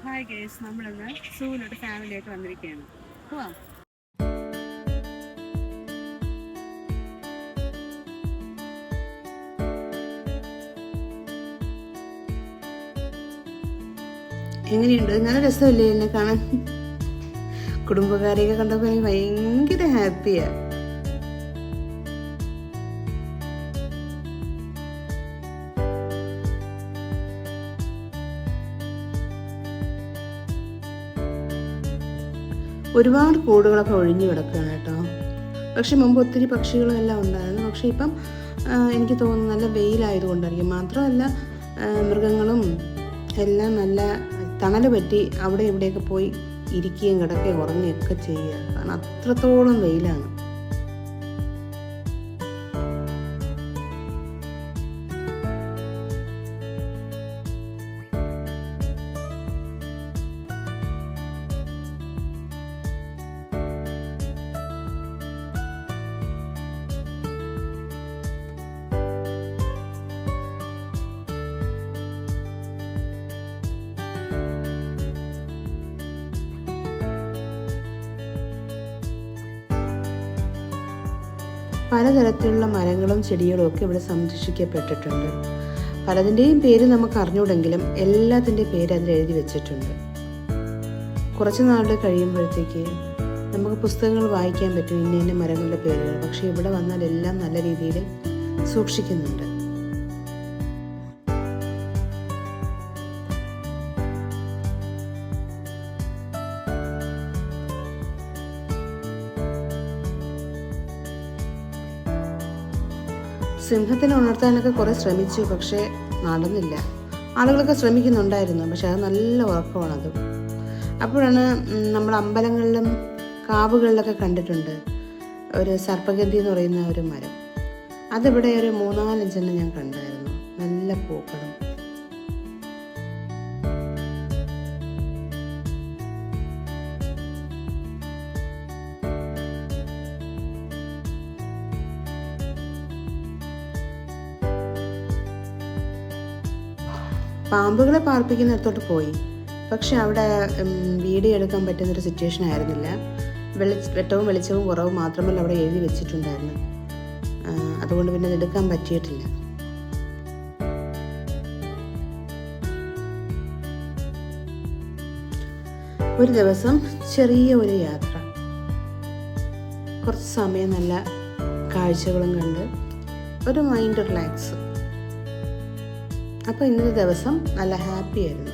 Hi guys, നമ്മളിന്ന് സൂവിലോട്ട് ഫാമിലിയായിട്ട് വന്നിരിക്കുകയാണ്. പോവാം. എങ്ങനെയുണ്ട്? നല്ല രസമല്ലേ എന്നെ കാണാൻ? കുടുംബക്കാരെയൊക്കെ കണ്ടപ്പോൾ എനിക്ക് ഭയങ്കര ഹാപ്പിയാ. ഒരുപാട് കൂടുകളൊക്കെ ഒഴിഞ്ഞു കിടക്കുകയാണ് കേട്ടോ. പക്ഷെ മുമ്പ് ഒത്തിരി പക്ഷികളും എല്ലാം ഉണ്ടായിരുന്നു. പക്ഷെ ഇപ്പം എനിക്ക് തോന്നുന്നു നല്ല വെയിലായതുകൊണ്ടായിരിക്കും. മാത്രമല്ല മൃഗങ്ങളും എല്ലാം നല്ല തണൽ പറ്റി അവിടെ ഇവിടെയൊക്കെ പോയി ഇരിക്കുകയും കിടക്കുകയും ഉറങ്ങുകയൊക്കെ ചെയ്യുക. കാരണം അത്രത്തോളം വെയിലാണ്. പലതരത്തിലുള്ള മരങ്ങളും ചെടികളും ഒക്കെ ഇവിടെ സംരക്ഷിക്കപ്പെട്ടിട്ടുണ്ട്. പലതിൻ്റെയും പേര് നമുക്ക് അറിഞ്ഞൂടെങ്കിലും എല്ലാത്തിൻ്റെ പേര് അതിൽ എഴുതി വെച്ചിട്ടുണ്ട്. കുറച്ച് നാളുകൾ കഴിയുമ്പോഴത്തേക്ക് നമുക്ക് പുസ്തകങ്ങൾ വായിക്കാൻ പറ്റും ഇന്ന ഇന്ന മരങ്ങളുടെ പേരുകൾ. പക്ഷേ ഇവിടെ വന്നാൽ എല്ലാം നല്ല രീതിയിൽ സൂക്ഷിക്കുന്നുണ്ട്. സിംഹത്തിനെ ഉണർത്താനൊക്കെ കുറേ ശ്രമിച്ചു, പക്ഷേ നടന്നില്ല. ആളുകളൊക്കെ ശ്രമിക്കുന്നുണ്ടായിരുന്നു, പക്ഷെ അത് നല്ല ഉറക്കമാണത്. അപ്പോഴാണ് നമ്മൾ അമ്പലങ്ങളിലും കാവുകളിലൊക്കെ കണ്ടിട്ടുണ്ട് ഒരു സർപ്പഗന്ധി എന്ന് പറയുന്ന ഒരു മരം. അതിവിടെ ഒരു 3-4 ഞാൻ കണ്ടായിരുന്നു. നല്ല പൂക്കളും. പാമ്പുകളെ പാർപ്പിക്കുന്നിടത്തോട്ട് പോയി, പക്ഷെ അവിടെ വീഡിയോ എടുക്കാൻ പറ്റുന്നൊരു സിറ്റുവേഷൻ ആയിരുന്നില്ല. വെട്ടവും വെളിച്ചവും കുറവും മാത്രമല്ല അവിടെ എഴുതി വെച്ചിട്ടുണ്ടായിരുന്നു. അതുകൊണ്ട് പിന്നെ എടുക്കാൻ പറ്റിയിട്ടില്ല. ഒരു ദിവസം ചെറിയ ഒരു യാത്ര, കുറച്ച് സമയം നല്ല കാഴ്ചകളും കണ്ട് ഒരു മൈൻഡ് റിലാക്സ്. അപ്പോൾ ഇന്നത്തെ ദിവസം നല്ല ഹാപ്പി ആയിരുന്നു.